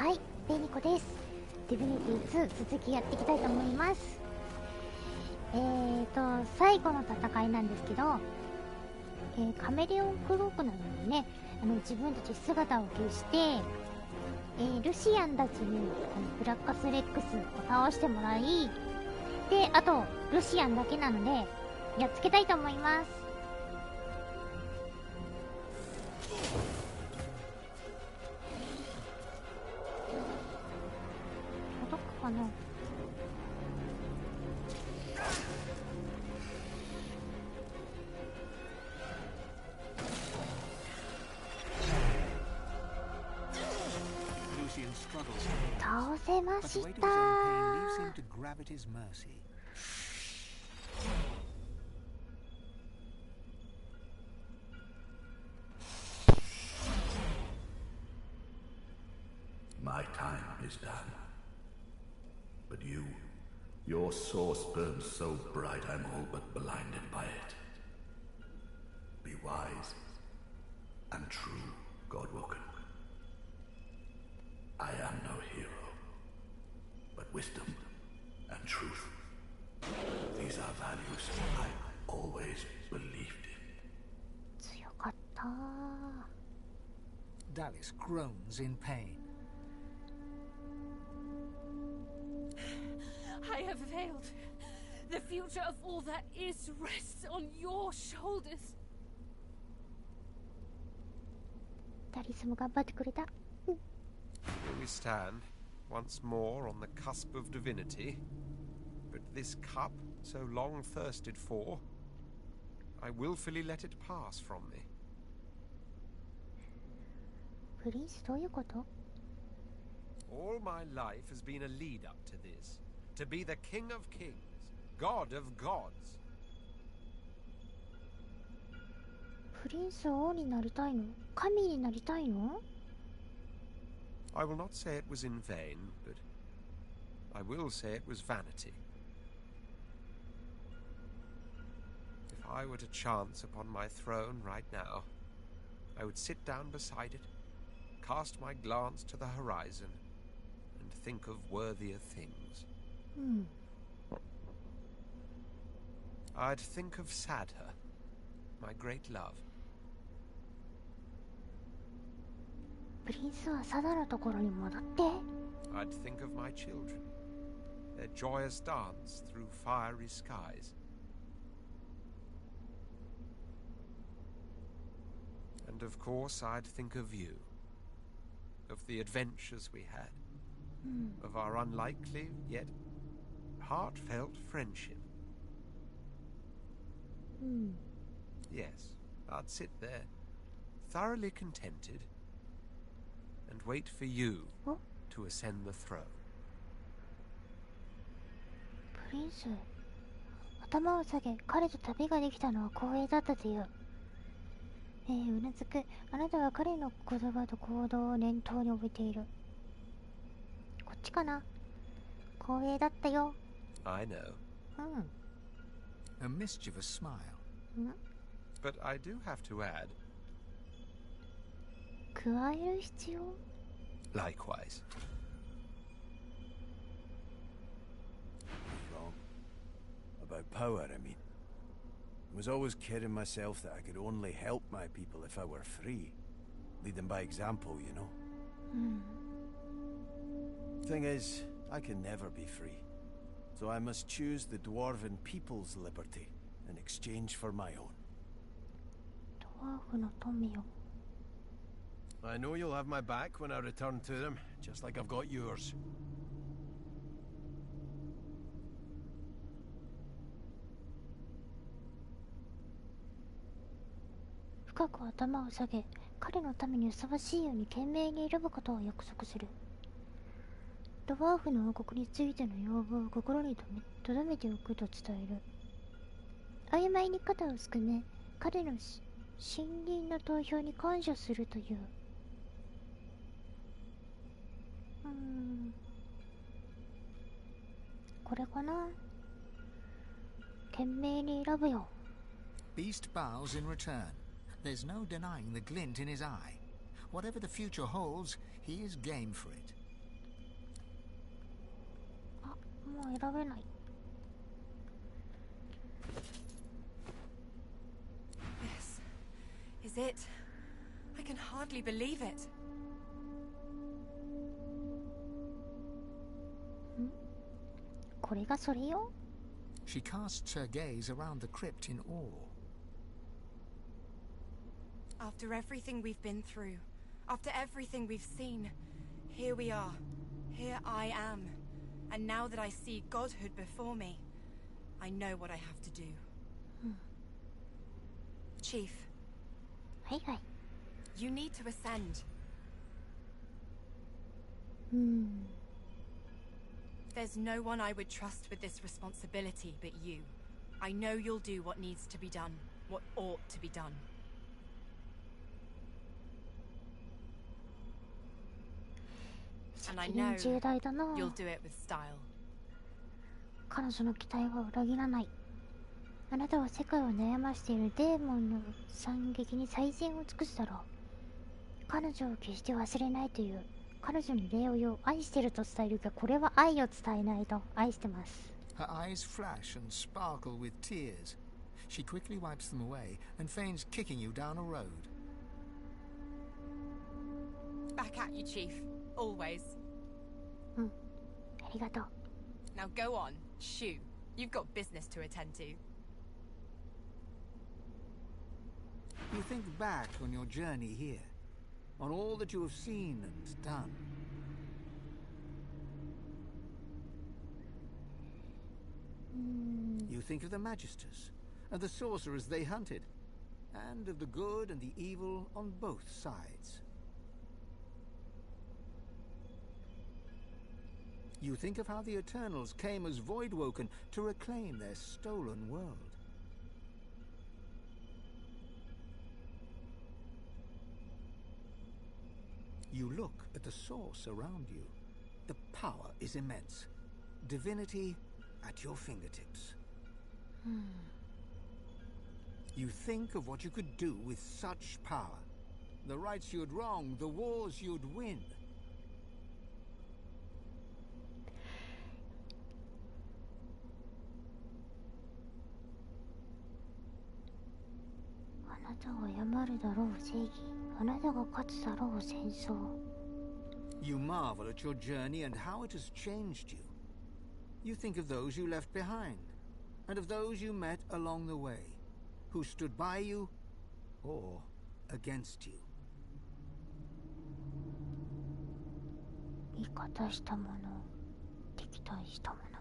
はい、紅子です。ディヴィニティ2続きやっていきたいと思います。最後の戦いなんですけど、カメレオンクロークなのにね、自分たち姿を消して、ルシアンたちにブラッカスレックスを倒してもらい、で、あとルシアンだけなのでやっつけたいと思います。届くかな。倒せました。My time is done. But your source burns so bright I'm all but blinded by it. Be wise and true, Godwoken. I am no hero, but wisdom and truth. These are values I always believed in. 強かった。Dallas groans in pain. I have failed. The future of all that is rests on your shoulders. ダリスも頑張ってくれた。Here we stand, once more on the cusp of divinity. But this cup, so long thirsted for, I willfully let it pass from me. プリンスどういうこと？ All my life has been a lead up to this. To be the King of Kings, God of Gods. プリンス王になりたいの？神になりたいの？ I will not say it was in vain, but I will say it was vanity. If I were to chance upon my throne right now, I would sit down beside it, cast my glance to the horizon, and think of worthier things. I'd think of Sadher, my great love. プリンスはサダのところに戻って。 I'd think of my children, their joyous dance through fiery skies. And of course I'd think of you, of the adventures we had, of our unlikely yet heartfelt friendship. Yes, I'd sit there, thoroughly contented, and wait for you to ascend the throne. プリンス、頭を下げ、彼と旅ができたのは光栄だったという。うなずく。あなたは彼の言葉と行動を念頭に置いている。こっちかな。光栄だったよ。I know. A mischievous smile. But I do have to add. 加える必要？ Likewise. Wrong. About power, I mean. I was always kidding myself that I could only help my people if I were free. Lead them by example, you know. Thing is, I can never be free. So I must choose the dwarven people's liberty in exchange for my own. ドワーフの富よ。 I know you'll have my back when I return to them, just like I've got yours. 深く頭を下げ、彼のためにふさわしいように懸命に選ぶことを約束する。ドワーフの王国についての要望を心に留めておくと伝える。曖昧に肩をすくめ、彼の信任の投票に感謝するという。これかな。懸命に選ぶよ。 Beast bows in return. There's no denying the glint in his eye. Whatever the future holds, he is game for it. もう選べない。 This is it. I can hardly believe it. これがそれよ。 She casts her gaze around the crypt in awe. After everything we've been through, after everything we've seen, here we are. Here I am. And now that I see godhood before me, I know what I have to do. Chief, はいはい。 you need to ascend. There's no one I would trust with this responsibility but you. I know you'll do what needs to be done, what ought to be done. 責 And I 任 know 重大だな。 you'll do it with style. 彼女の期待は裏切らない。あなたは世界を悩ましているデーモンの惨劇に最善を尽くすだろう。彼女を決して忘れないという、彼女に礼を言う、愛してると伝えるが、これは愛を伝えないと。愛してます。 Her eyes flash and sparkle with tears. She quickly wipes them away and feigns kicking you down a road. Back at you, Chief. Always. ありがとう。 Now go on, shoo. You've got business to attend to. You think back on your journey here, on all that you have seen and done. You think of the Magisters, and the sorcerers they hunted, and of the good and the evil on both sides. You think of how the Eternals came as Voidwoken to reclaim their stolen world. You look at the source around you. The power is immense. Divinity at your fingertips. You think of what you could do with such power. The rights you'd wrong, the wars you'd win. あなたが謝るだろう正義。あなたが勝つだろう戦争。 You marvel at your journey and how it has changed you. You think of those you left behind, and of those you met along the way, who stood by you or against you. 味方したもの、敵対したもの。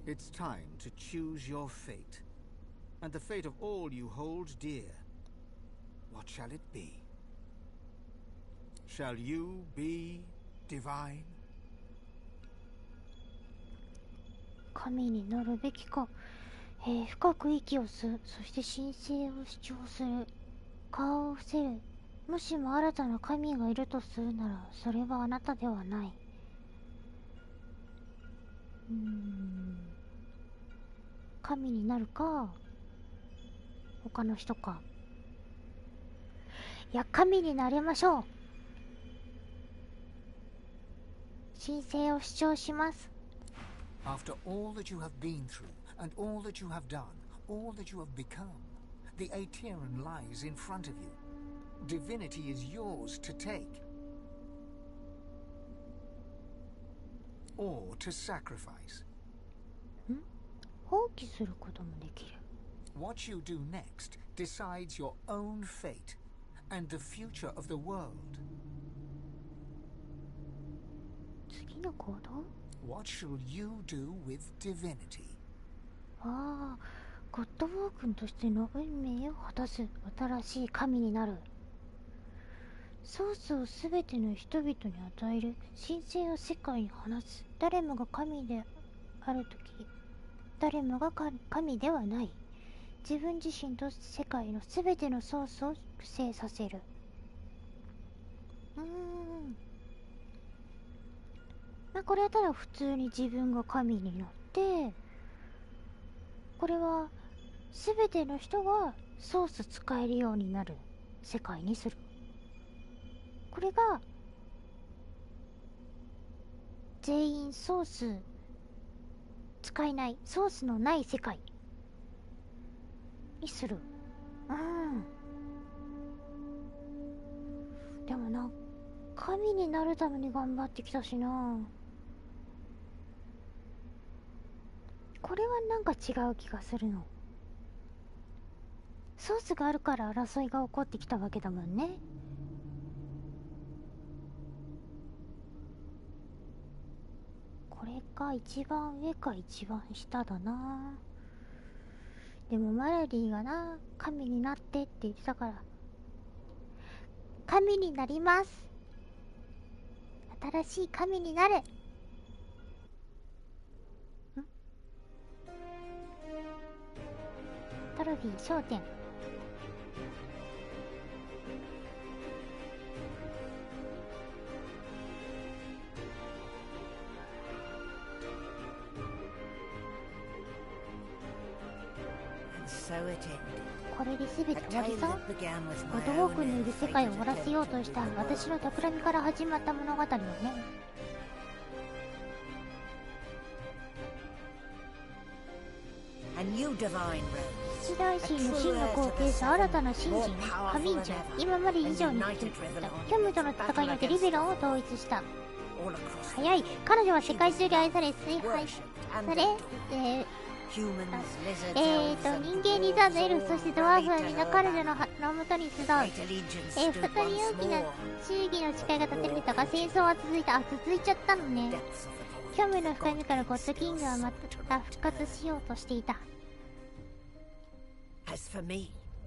It's time to choose your fate, and the fate of all you hold dear. What shall it be? Shall you be divine? 神になるべきか、深く息を吸う。そして神聖を主張する。顔を伏せる。もしも新たな神がいるとするなら、それはあなたではない。神になるか、他の人か。いや、神になりましょう。神聖を主張します。 After all that you have been through, and all that you have done, all that you have become, the Aeteran lies in front of you. Divinity is yours to take. Or to sacrifice. 放棄することもできる。 What you do next decides your own fate and the future of the world. 次の行動？ What shall you do with divinity? ああ、ゴッドウォークンとしての運命を果たす。新しい神になる。ソースをすべての人々に与える。神聖を世界に放つ。誰もが神であるとき、誰もが神ではない。自分自身と世界のすべてのソースを複製させる。まあ、これはただ普通に自分が神になって、これはすべての人がソース使えるようになる世界にする。これが全員ソース使えないソースのない世界にする。でもな、神になるために頑張ってきたしな。これはなんか違う気がするの。ソースがあるから争いが起こってきたわけだもんね。これか一番上か一番下だな。でもマロディがな、神になってって言ってたから、神になります。新しい神になる。トロフィー焦点。これで全て終わりさ。ゴトウォークのいる世界を終わらせようとした私の企みから始まった物語よね。七大神の真の後継者、新たな新人カミンジャ、今まで以上に強くなった。キョムとの戦いによってリベロンを統一した。早い。彼女は世界中で愛され崇拝され、人間リザードエルフ、そしてドワーフは皆彼女のもとに集う。二人大きな忠義の誓いが立てられたが、戦争は続いた。続いちゃったのね。キョムの深みからゴッドキングはまた復活しようとしていた。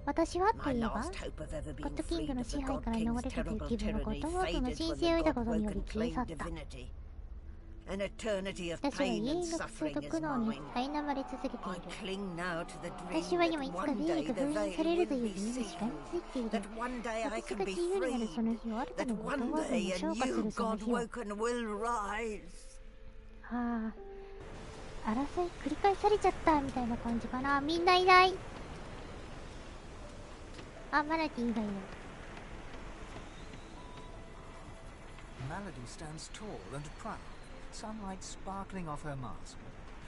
私はといえば、ゴッドキングの支配から逃れたという気分のゴッドウォークの神聖を得たことにより消え去った。私は永遠の苦痛と苦悩に苛まれ続けている。私は今いつか霊力封印されるという夢にしがみついている。私が自由になるその日を、新たなゴッドウォークに昇華するその日を。争い繰り返されちゃったみたいな感じかな。みんないない。マナティーがいる。Melody stands tall and proud, sunlight sparkling off her mask.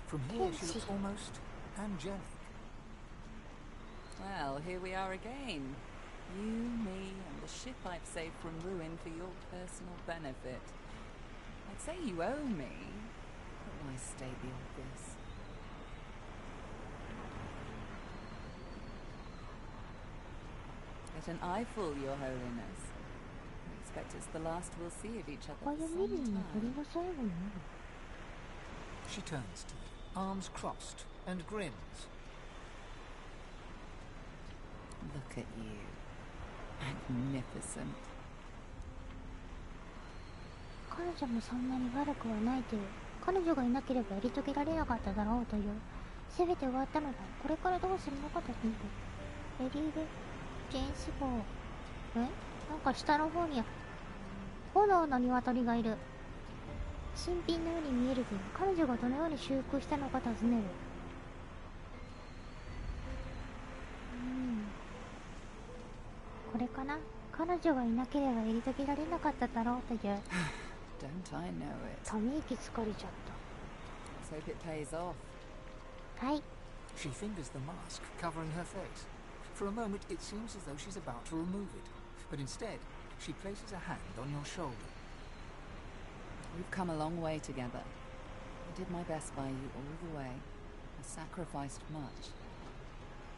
From here she looks almost angelic. Well, here we are again. You, me, and the ship I've saved from ruin for your personal benefit. I'd say you owe me, but why state the obvious? Let an eye fool, Your Holiness. I expect it's the last we'll see of each other for some time. She turns to me, arms crossed, and grins. Look at you. Magnificent. 彼女もそんなに悪くはないという。彼女がいなければやり遂げられなかっただろうという。せめて終わったのだ。これからどうするのかと見る。エリーベ・ジェンス号。なんか下の方に炎の鶏がいる。新品のように見えるけど、彼女がどのように修復したのか尋ねる。これかな。彼女がいなければやり遂げられなかっただろうという。Don't I know it? ため息疲れちゃった。 Let's hope it pays off. はい。 She fingers the mask covering her face. For a moment it seems as though she's about to remove it, but instead she places a hand on your shoulder. We've come a long way together. I did my best by you all the way. I sacrificed much.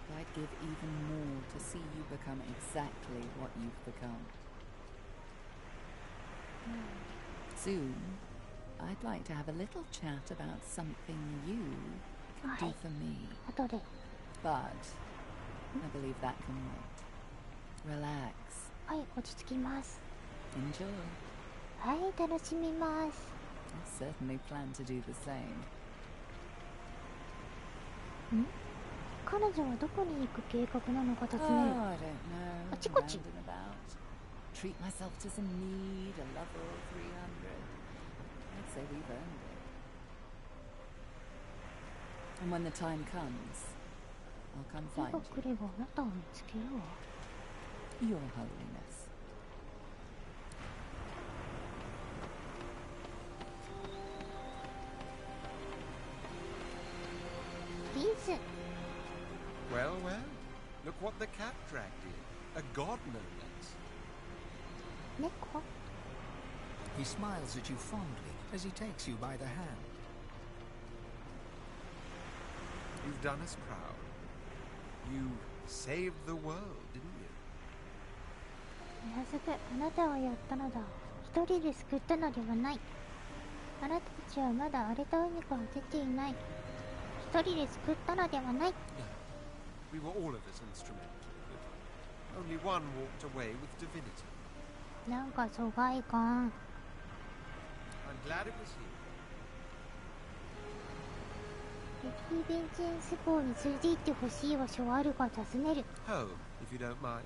But I'd give even more to see you become exactly what you've become. Soon, I'd like to have a little chat about something you can do for me. 後で。 But I believe that can wait. Relax. はい、落ち着きます。 Enjoy. はい、楽しみます。 I certainly plan to do the same. 彼女はどこに行く計画なのか尋 Oh, ねる。 I don't know. あちこち。 Round and about. Treat myself to some mead, a level 300. I'd say we've earned it. And when the time comes, I'll come 手 find が来ればあなたを見つけるわ。 you. Your Holiness. こ dragged in. A god, no less. 猫 He smiles at you fondly as he takes you by the hand. You've done us proud. You saved the world, didn't you? 早速あなたはやったのだ。一人で救ったのではない。あなたたちはまだ荒れた海から出ていない。一人で救ったのではない。 No. We were all of us instrumental, but only one walked away with divinity. なんか疎外感。 I'm glad it was you. レキーベンチェンス港に連れて行ってほしい場所はあるか尋ねる。 Home, if you don't mind.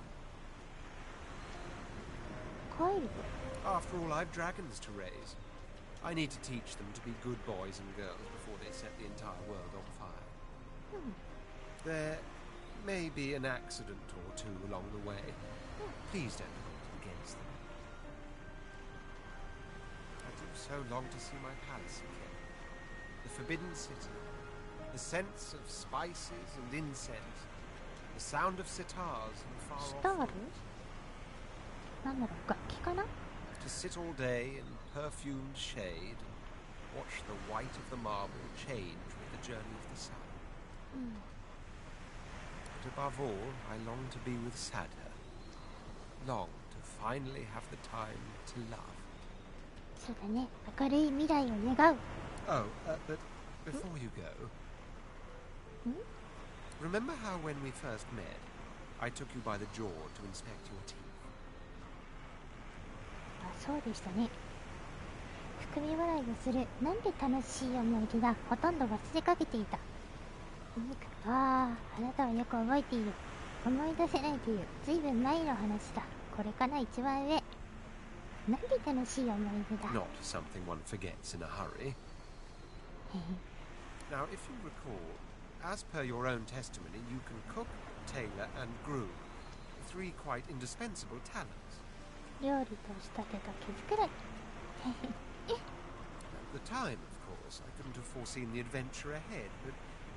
帰る After all, I've dragons to raise. I need to teach them to be good boys and girls before they set the entire world on fire. There may be an accident or two along the way. Please don't hold it against them. I do so long to see my palace again. The Forbidden City. The sense of spices and incense. The sound of sitars and far シ off. タールなんだろう、楽器かな To sit all day in perfumed shade and watch the white of the marble change with the journey of the sun. But above all, I long to be with Sadha. Long to finally have the time to love. そうだね、明るい未来を願う。 Oh, but before you go, remember how when we first met, I took you by the jaw to inspect your teeth? あ、そうでしたね。含み笑いをする。なんて楽しい思い出だ。ほとんど忘れかけていた。ああ、あなたはよく覚えている。思い出せないという、ずいぶん前の話だ。これかな、一番上。なんて楽しい思い出だ。 Not something one forgets in a hurry. Now, if you recall, as per your own testimony, you can cook, tailor, and groom. Three quite indispensable talents. 料理と仕立てと毛づくろい。 At the time, of course, I couldn't have foreseen the adventure ahead, but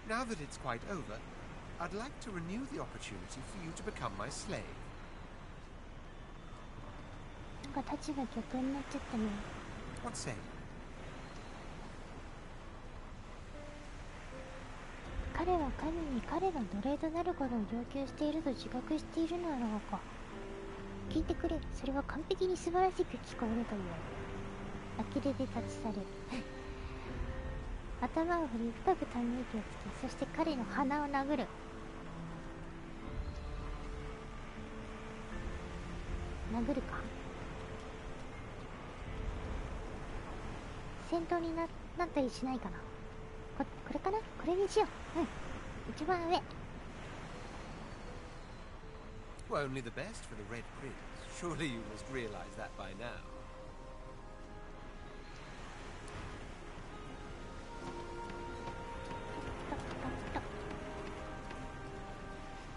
now that it's quite over, I'd like to renew the opportunity for you to become my slave. なんか立場逆になっちゃったね。 What say? 彼は神に彼の奴隷となることを要求していると自覚しているのだろうか。聞いてくれ、それは完璧に素晴らしく聞こえるという。呆れで立ち去る。頭を振り深くため息をつき、そして彼の鼻を殴る。殴るか。戦闘になったりしないかな。これかな、これにしよう。一番上。 Well, only the best for the Red Prince. Surely you must realize that by now.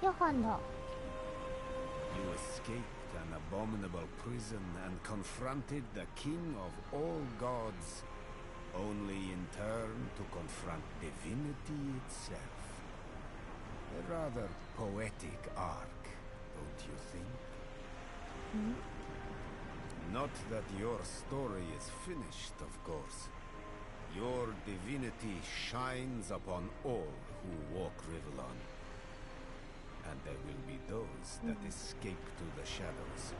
ヨハンだ。 You escaped an abominable prison and confronted the king of all gods, only in turn to confront divinity itself. A rather poetic arc, don't you think? Not that your story is finished, of course. Your divinity shines upon all who walk Rivellon. And there will be those that escape to the shadows.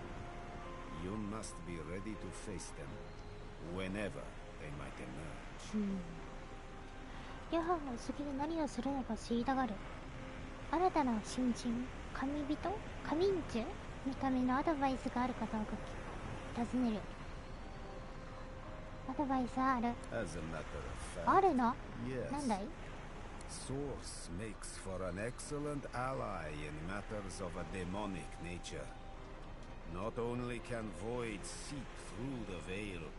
You must be ready to face them, whenever they might emerge. ヨハンは次に何をするのか知りたがる。新たな新人、神人、神人のためのアドバイスがあるかどうか尋ねる。アドバイスある？ As a matter of あ fact, るの？ yes. なんだい？ Source makes for an excellent ally in matters of a demonic nature. Not only can void seep through the veil,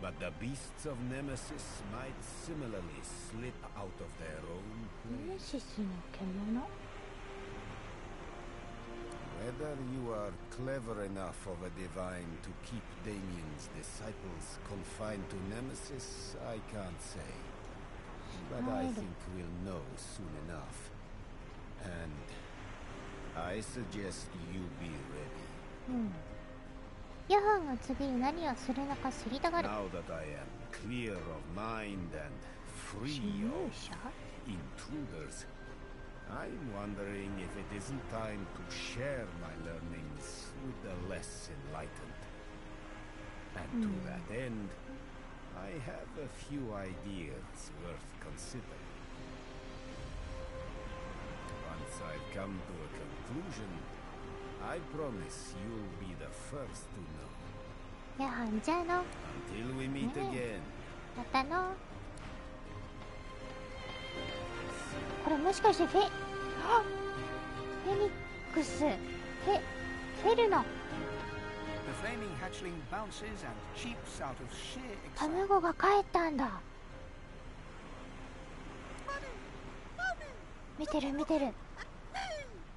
but the beasts of Nemesis might similarly slip out of their own ネメ place. シスの獣？ Whether you are clever enough of a divine to keep Damien's disciples confined to Nemesis, I can't say. But I think we'll know soon enough. And I suggest you be ready. ヨハンが次に何をするのか知りたがる。 Now that I am clear of mind and free of intruders, I'm wondering if it isn't time to share my learnings with the less enlightened. And to that end, I have a few ideas worth considering. Once I've come to a conclusion, I promise you'll be the first to know. ヨハンじゃあの Until we meet again. またの。これもしかしてフェニックスフェルノ The flaming hatchling bounces and cheeps out of sheer excitement. 卵が帰ったんだ。見てる見てる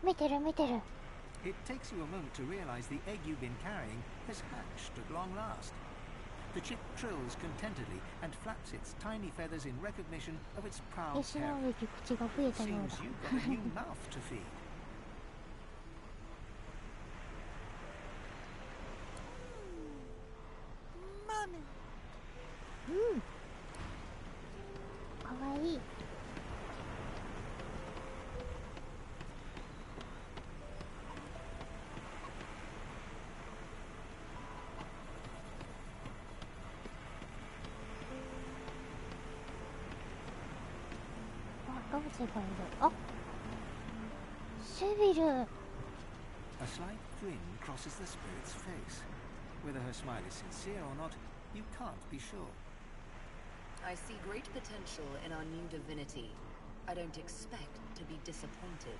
見てる見てる。 It takes you a moment to realize the egg you've been carrying has hatched at long last. The chick trills contentedly and flaps its tiny feathers in recognition of its proud 石の parent. 上に口が増えたよう Seems だ。 you've got a new mouth to feed. Mommy. かわいい。あ、ロブセがいる。あ、セビル。 A slight grin crosses the spirit's face. Whether her smile is sincere or not, you can't be sure. I see great potential in our new divinity. I don't expect to be disappointed.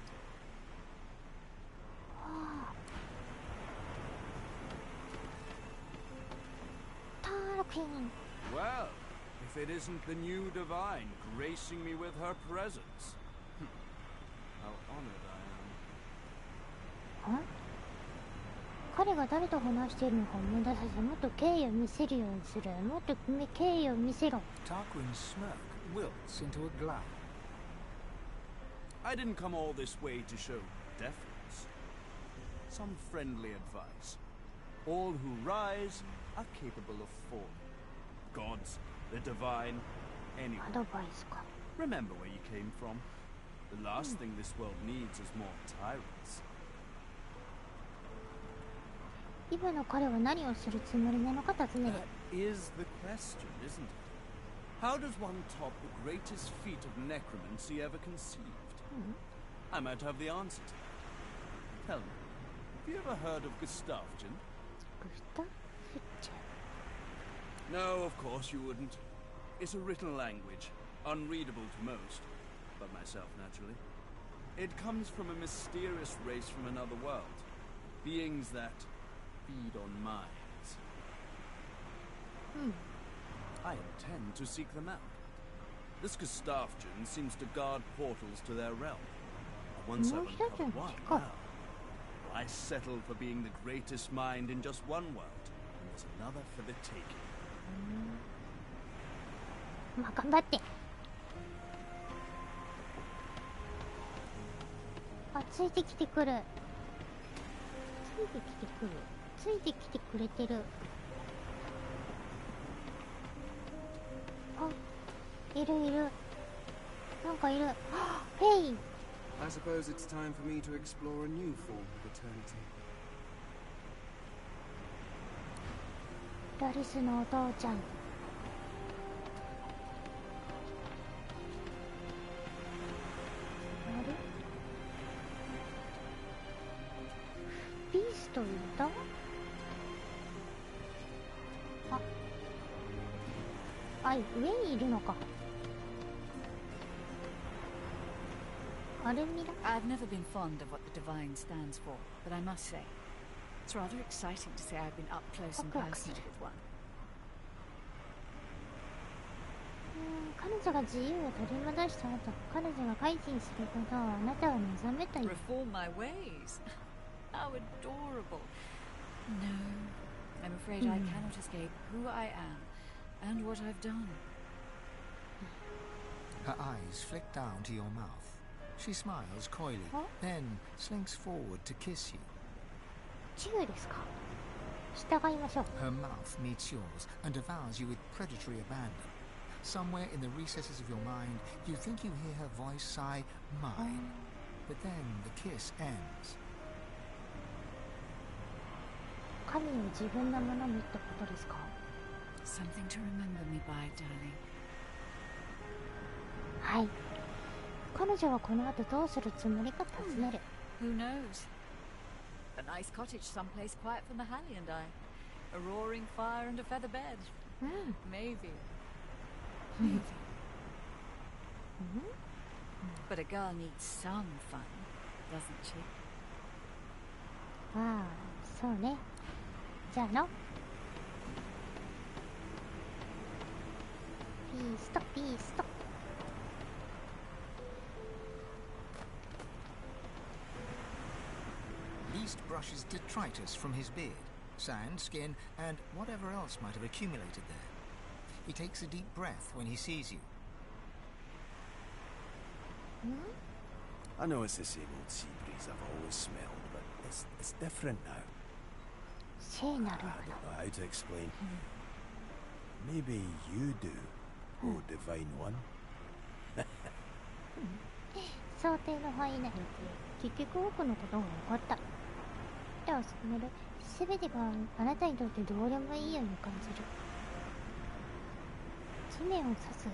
ターキン。 Well, if it isn't the new divine gracing me with her presence. How honored I am. 彼が誰と話しているのか思い出させ、もっと敬意を見せるようにする。もっと敬意を見せろ。 Tarquin's smirk wilts into a glow. I didn't come all this way to show deference. Some friendly advice. All who rise are capable of falling. Gods, the divine, ア anyone. ドバイスか。 Remember where you came from. The last thing this world needs is more tyrants. 今の彼は何をするつもりなのか尋ねる。 That is the question, isn't it? How does one top the greatest feat of necromancy ever conceived? I might have the answer to that. Tell me, have you ever heard of Gustavgen? グスタフチェ。 No, of course you wouldn't. It's a written language, unreadable to most, but myself naturally. It comes from a mysterious race from another world. Beings that feed on minds. I intend to seek them out. This Gustavgen seems to guard portals to their realm. Once I've uncovered one, well, I settle for being the greatest mind in just one world, and there's another for the taking. まあ頑張って。あ、ついてきてくる。ついてきてくる。ついてきてくれてる。あ、いるいる。なんかいる。ヘイ。 I suppose it's time for me to explore a new form of eternity. ラリスのお父ちゃん。あれ？ビーストいた？あ、上にいるのか。アルミラ？ I've never been fond of what the divine stands for, but I must say, it's rather exciting to say I've been up close and personal with one. 彼女が自由を取り戻した後、彼女が改心することをあなたは望めたよ。 Reform my ways? How adorable. No, I'm afraid I cannot escape who I am and what I've done. Her eyes flick down to your mouth. She smiles coyly, then slinks forward to kiss you. チューですか。従いましょう。 Her mouth meets yours and devours you with predatory abandon. Somewhere in the recesses of your mind, you think you hear her voice sigh, mine. But then the kiss ends. 神を自分のものにってことですか。 Something to remember me by, darling. はい。彼女はこの後どうするつもりか尋ねる。Who knows? A nice cottage someplace quiet for Mahaly and I. A roaring fire and a feather bed. Maybe. Maybe. But a girl needs some fun, doesn't she? ああ、そうね。じゃあの。ピーストピースト。Beast brushes detritus from his beard, sand, skin, and whatever else might have accumulated there. He takes a deep breath when he sees you. I know it's the same old sea breeze I've always smelled, but it's different now. I don't know how to explain. Maybe you do, oh Divine One. 想定の範囲内で結局多くのことが分かった。ではすべてがあなたにとってどうでもいいように感じる。地面を指す。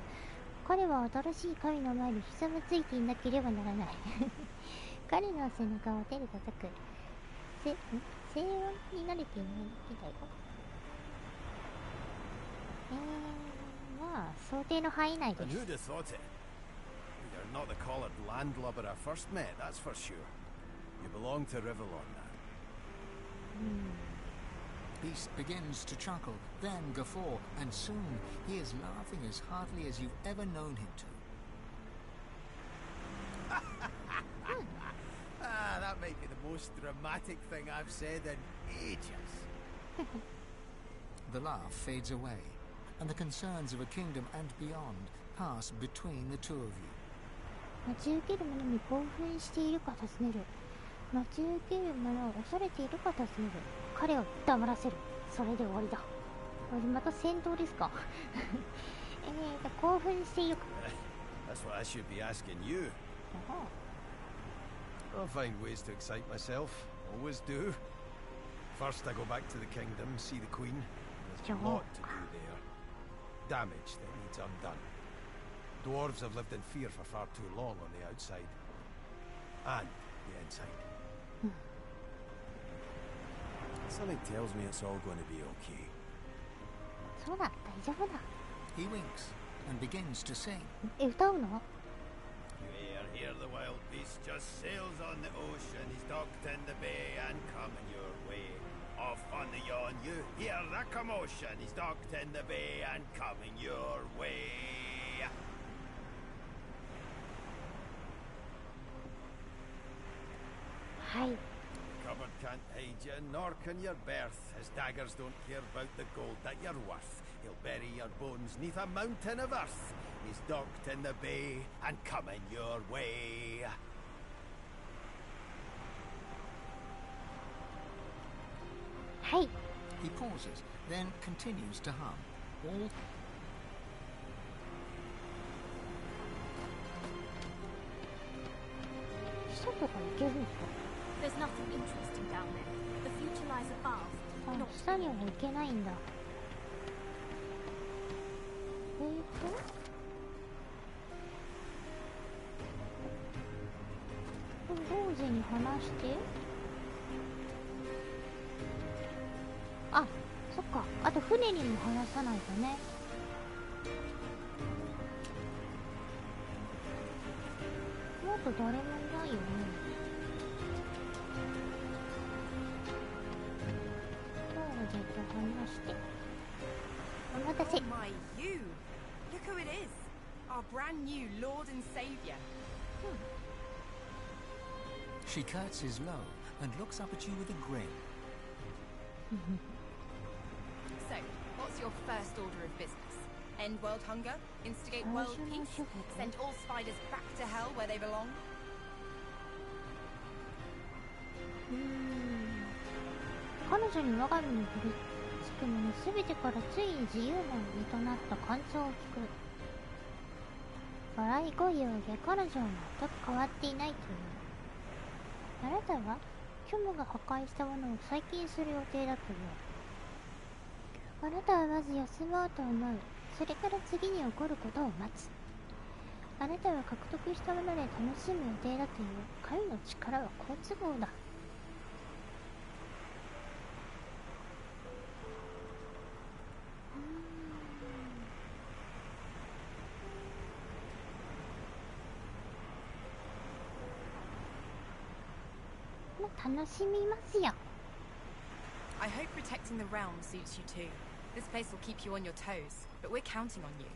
彼は新しい神の前にひざまついていなければならない。彼の背中を手で叩く。静音に慣れていないみたいよ。まあ想定の範囲内です。 And who'd have thought it? You're not the collared landlubber I first met, that's for sure. You belong to Rivalon now. Beast begins to chuckle, then guffaw, and soon he is laughing as heartily as you've ever known him to. That might be the most dramatic thing I've said in ages. The laugh fades away, and the concerns of a kingdom and beyond pass between the two of you. 待ち受ける者に興奮しているか尋ねる。待ち受ける者を恐れているか尋ねる。彼を黙らせる。それで終わりだ。また戦闘ですか。興奮しているか。That's what I should be asking you. I'll find ways to excite myself. Always do. First I go back to the kingdom, see the queen. There's a lot to do there. Damage that needs undone. Dwarves have lived in fear for far too long on the outside. And the inside. Something tells me it's all going to be okay. そうだ、大丈夫だ。 He winks and begins to sing. 歌うの？ Here the wild beast just sails on the ocean. He's docked in the bay and coming your way. Off on the yawn you hear the commotion. He's docked in the bay and coming your way. Hi. Cupboard can't hide you, nor can your berth. His daggers don't care about the gold that you're worth. He'll bury your bones neath a mountain of earth. He's docked in the bay and coming your way. Hi. He pauses, then continues to hum. All There's nothing interesting down there. The future lies above. 下には行けないんだ。同時に話して。あ、そっか。あと船にも話さないとね。もっと誰もいないよね。Oh my, you! Look who it is! Our brand new Lord and Saviour. She curtsies low and looks up at you with a grin. So, what's your first order of business? End world hunger? Instigate world peace? Send all spiders back to hell where they belong? 彼女に我が身に降りつくのに全てからついに自由な身となった感想を聞く。笑い声を上げ、彼女は全く変わっていないという。あなたは虚無が破壊したものを再建する予定だという。あなたはまず休もうと思う。それから次に起こることを待つ。あなたは獲得したもので楽しむ予定だという。神の力は好都合だ。楽しみますよ。I hope protecting the realm suits you too. This place will keep you on your toes, but we're counting on you.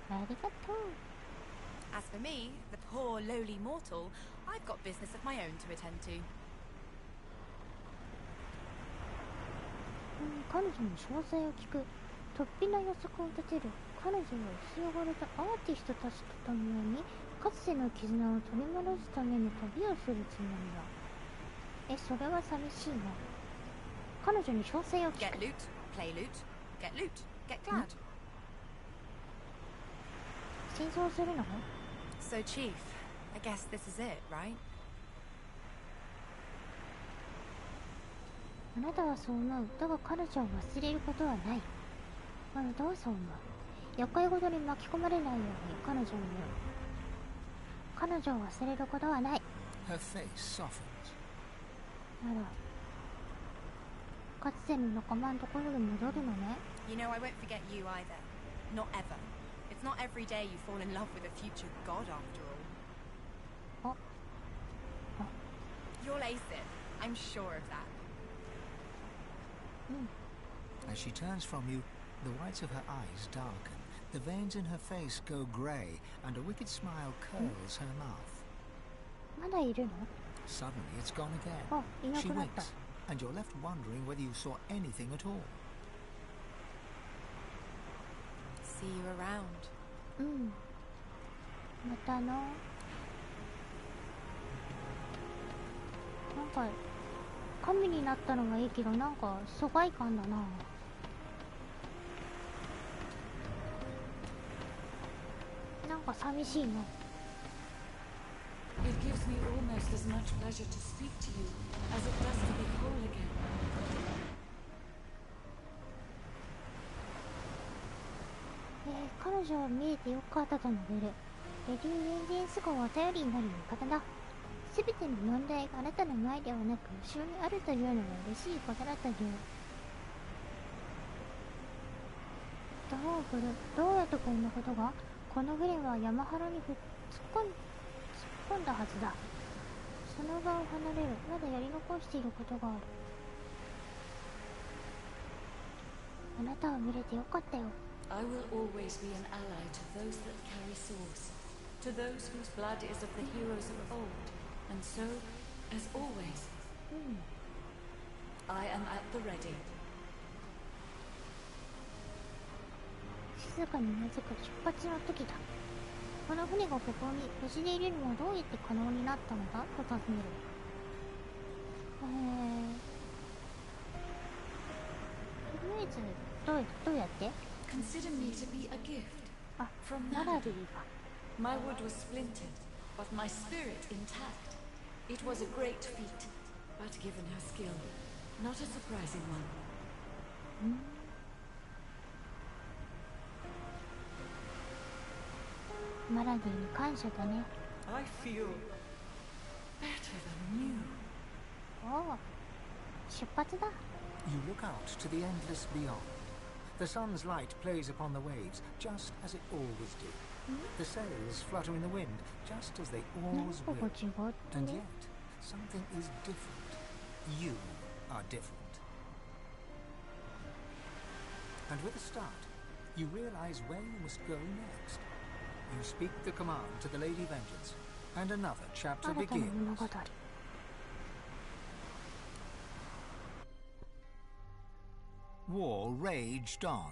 ありがとう。As for me, the poor, lowly mortal, I've got business of my own to attend to. 彼女の詳細を聞く。突飛な予測を立てる。彼女は薄汚れたアーティストたちと共にかつての絆を取り戻すために旅をするつもりだ。それは寂しいな。彼女に詳細を聞く。 Get loot, play loot, get loot, get glad. 戦争するの？ So Chief, I guess this is it, right? あなたはそう思う。だが彼女を忘れることはない。あなたはそう思う。厄介事に巻き込まれないように彼女を言う。彼女を忘れることはない。 Her face softens. あら、かつての仲間のところに戻るのね。 You know, I won't forget you either. Not ever. It's not every day you fall in love with a future god after all. You'll ace it. I'm sure of that. As she turns from you, the whites of her eyes darken. The veins in her face go grey, and a wicked smile curls her mouth. まだいるの？ Suddenly, it's gone again. あ、いな She くなった。 winks, and you're left wondering whether you saw anything at all. See you around. またな。なんか神になったのはいいけど、なんか疎外感だな。なんか寂しいな。It gives me almost as much pleasure to speak to you as it does to be whole again. 彼女は見えてよかったと述べる。レディー・エンジンス号は頼りになる味方だ。すべての問題があなたの前ではなく後ろにあるというのは嬉しいことだという。どうやってこんなことが？この船は山肌に突っ込んだはずだ。その場を離れる。まだやり残していることがある。あなたを見れてよかったよ。I will always be an ally to those that carry swords, to those whose blood is of the heroes of old, and so, as always, I am at the ready. 静かにうなずく。出発の時だ。この船がここに無事でいるのはどうやって可能になったのだと尋ねる。とりあえずどうやって？ Consider me to be a gift あ、 from マラ Nana. リーが。 My wood was splintered, but my spirit intact. It was a great feat, but given her skill, not a surprising one. マラディに感謝だね。 I feel better than new. おお、出発だ。 You look out to the endless beyond. The sun's light plays upon the waves, just as it always did. The sails flutter in the wind, just as they 何 always か will. が違って And ね。 yet, something is different. You are different. And with a start, you realize where you must go next. You speak the command to the Lady Vengeance, and another chapter 新たな begins. 物語。 War raged on.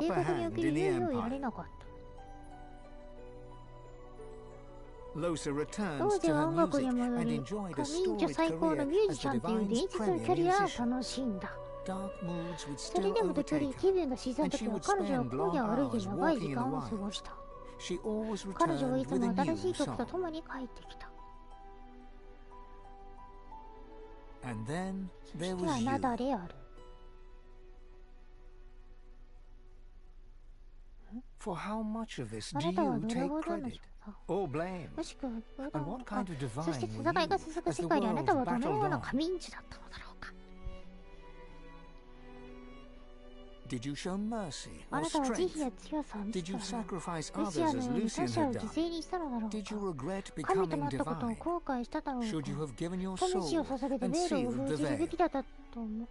帝国における優位を得られなかった。 Lohse ロ returns ーゼ to は her 音楽に music 戻 and り、 enjoyed a 民女 storied 最高のミュ career ージ as シ the ャンという divine's 伝説の premier キャリアを musician. 楽しんだ。 Dark moods would それ still でも時 overtake 折気 her, 分が沈んだ and she 時は would 彼女は spend 荒野 long を歩い hours て長い walking 時 in the 間を過 wilds. ごした。 She always 彼女はい returned つ with も a 新 new しい曲と song. 共に帰ってきた。 And then そ there しては was な you. だれある。For how much of this あ do なたは you どれ take ほどの credit あ or blame? もしくは And what kind of そして divine 戦 were いが you 続く as the 世界であな world たはどのよ battled うな on? 神んちだったのだろうか。 Did you show mercy あ or なたは慈悲 strength? や強さを見せ Did た you のだろう sacrifice メシ others ア as のように Lucian 他者を had 犠 done? 牲にしたのだろう Did you か。 regret 神と becoming なったことを divine? 後悔しただろうか。 Should you have given your 魂を soul 捧げて and ベールを sealed 封 the じるべ veil? きだったと思う。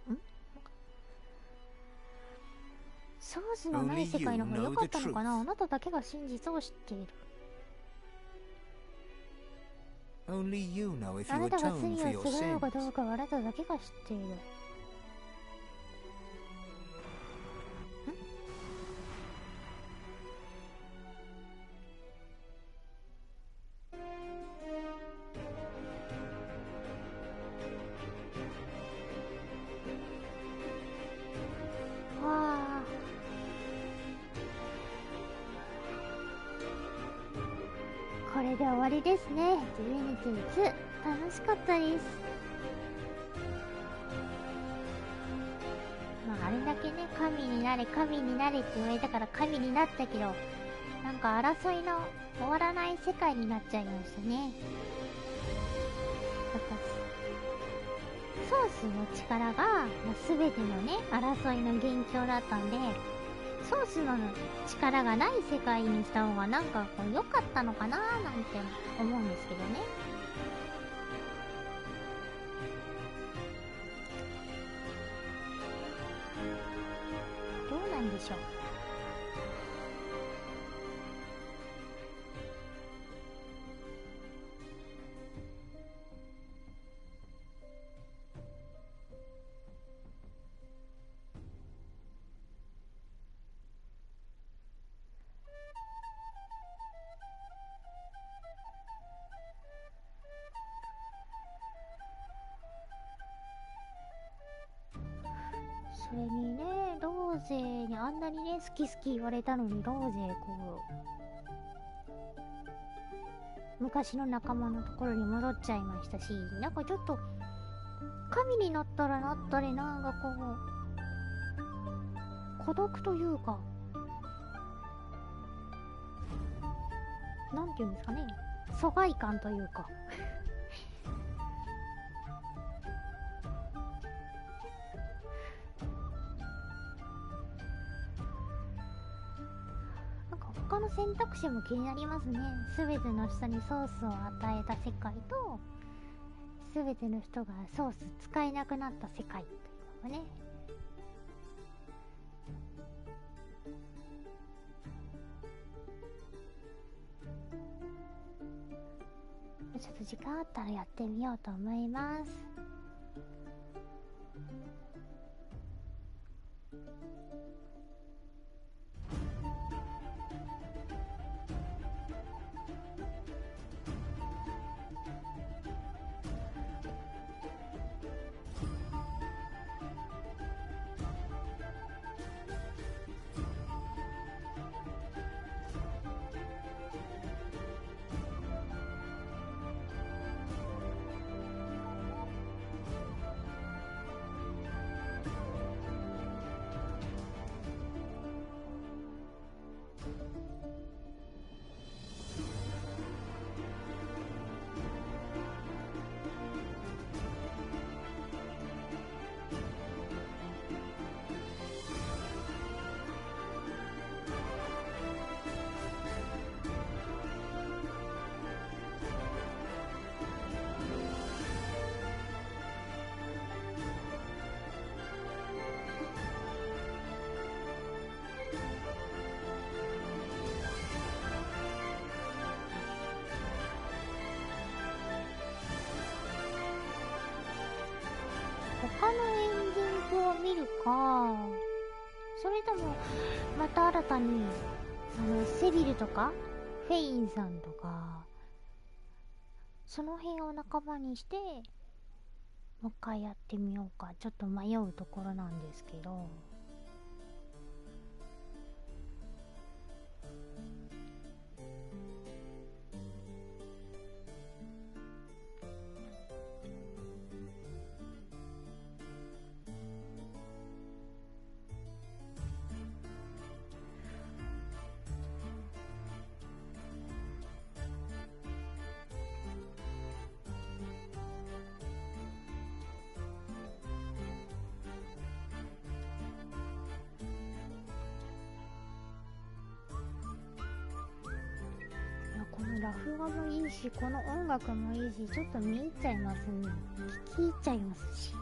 ソースのない世界の方が良かったのかな。あなただけが真実を知っている。 Only you know if あ you なたが atone 罪 for を your するの sins. かどうかはあなただけが知っている。わあ、これで終わりですね。ディヴィニティ2楽しかったです。まああれだけね、神になれ神になれって言われたから神になったけど、なんか争いの終わらない世界になっちゃいましたね。やっぱソースの力が、まあ、全てのね争いの元凶だったんで、ソースの力がない世界にした方がなんかこう良かったのかなーなんて思うんですけどね。どうなんでしょう。それにね、ローゼにあんなにね好き好き言われたのに、ローゼこう昔の仲間のところに戻っちゃいましたし、なんかちょっと神になったらなったり、なんかこう孤独というか、なんていうんですかね、疎外感というか他の選択肢も気になりますね。すべての人にソースを与えた世界と、すべての人がソース使えなくなった世界というのがね。ちょっと時間あったらやってみようと思います。他のエンディングを見るか、それともまた新たにセビルとかフェインさんとかその辺を仲間にしてもう一回やってみようか、ちょっと迷うところなんですけど。ラフ画もいいし、この音楽もいいし、ちょっと見入っちゃいますね。聞き入っちゃいますし。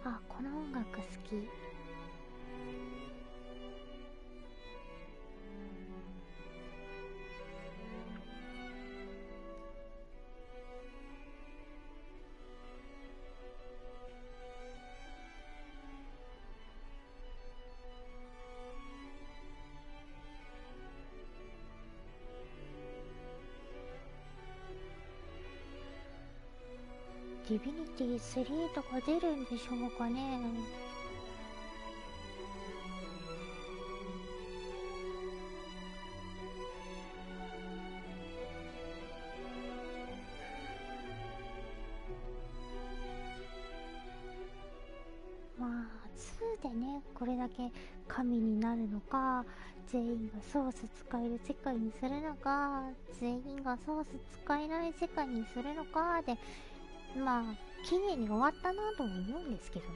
あ、この音楽好き。ディヴィニティ3とか出るんでしょうかね。まあ2でね、これだけ神になるのか、全員がソース使える世界にするのか、全員がソース使えない世界にするのかで、まあ綺麗に終わったなとも思うんですけどね。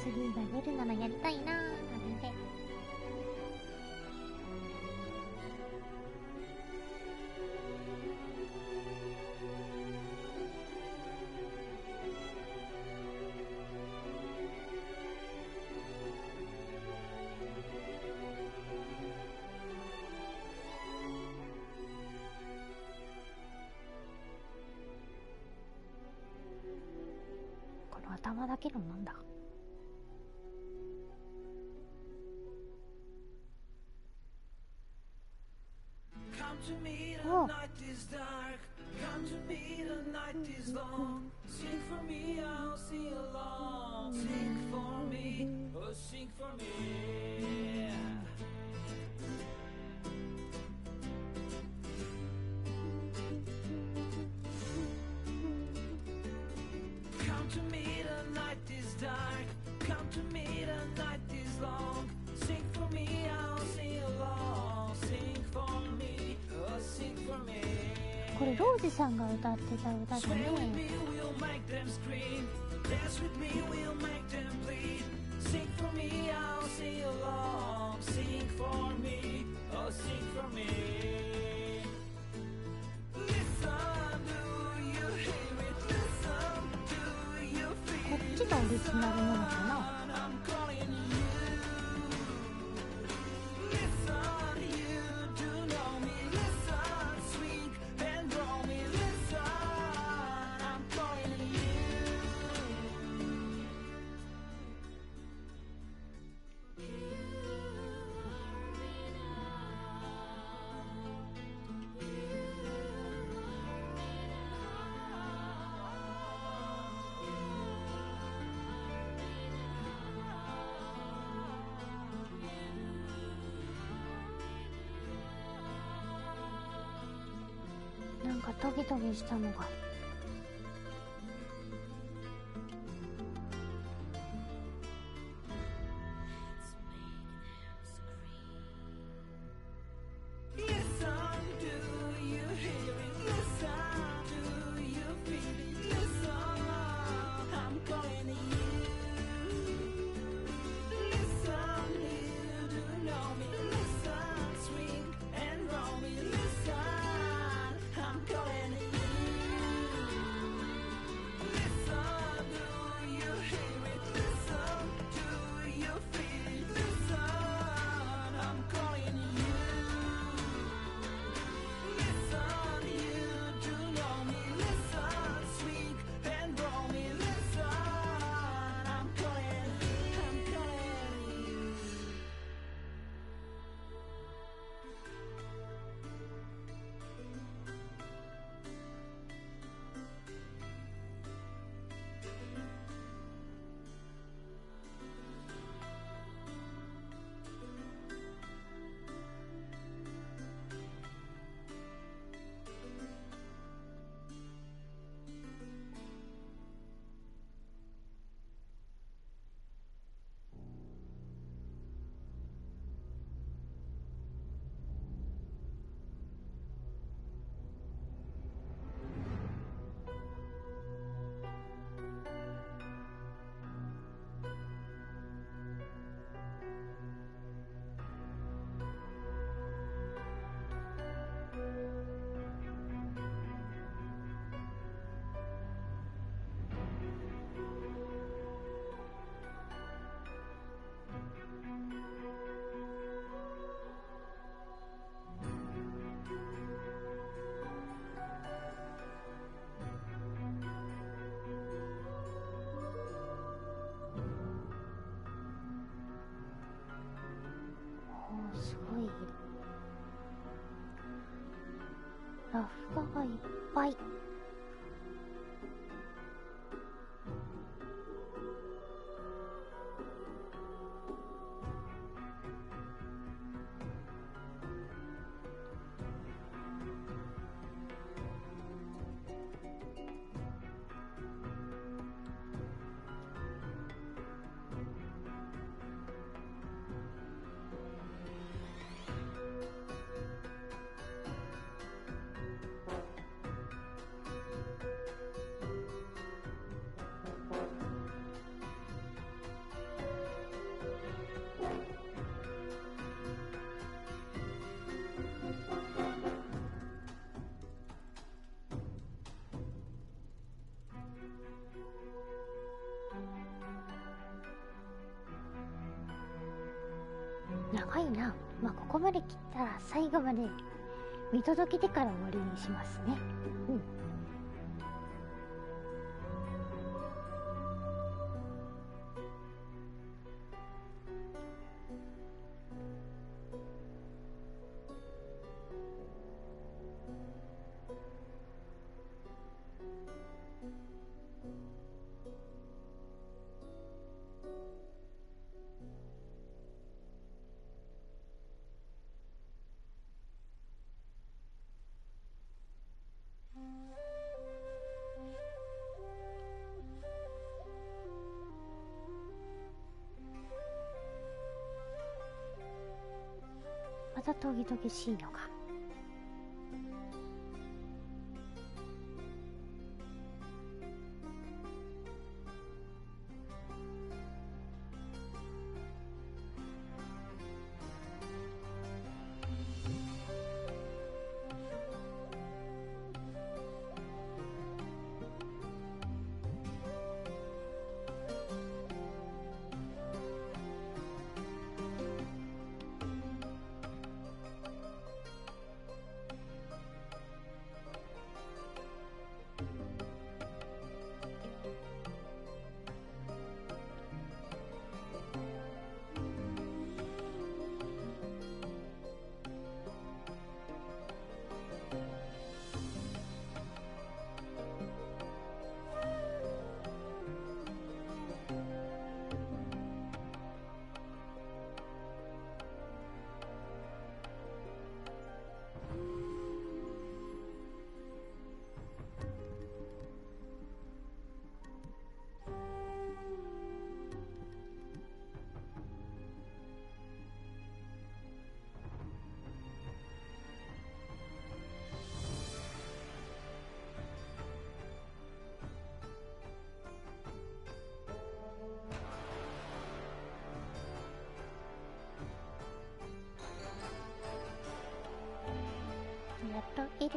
3が出るならやりたいなーなんて。この頭だけのなんだ。Oh. Come to me, the night is long. Sing for me, I'll sing along. Sing for me, oh sing for me. Come to me, the night is dark. Come to me, the night is long. Sing for me, I'll sing along. Sing for me, oh sing for me. これロージさんが歌ってた歌だね。こっちがオリジナルなのかな。かトゲトゲしたのが。すごいラフ画がいっぱい。長いな。まあここまで切ったら最後まで見届けてから終わりにしますね。うん。またトゲトゲしいのが。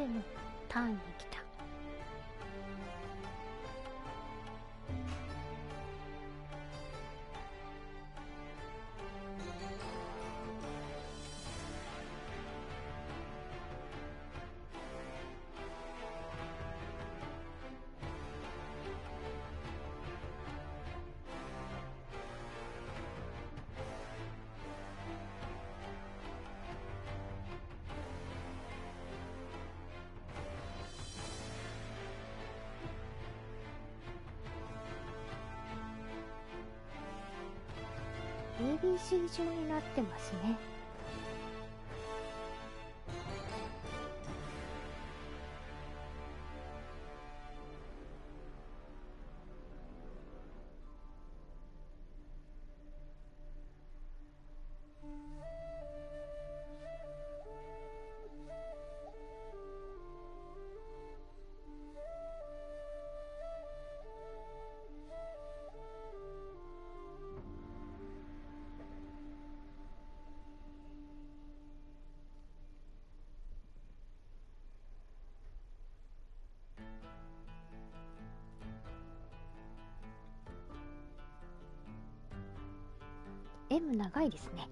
ルのターンに来た。ABC 状になってますね。M 長いですね。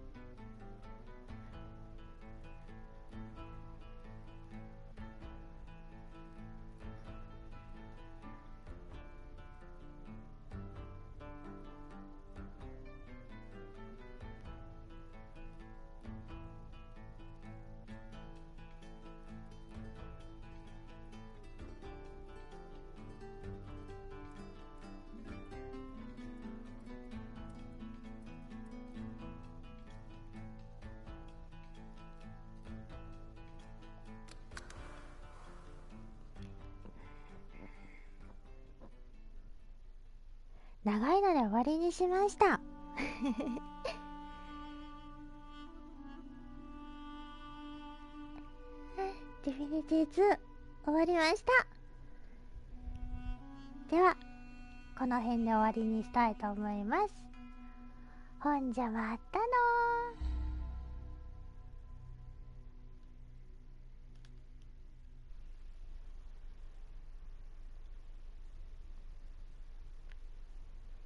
長いので終わりにしました。ディフィニティ2終わりました。ではこの辺で終わりにしたいと思います。ほんじゃまたのー。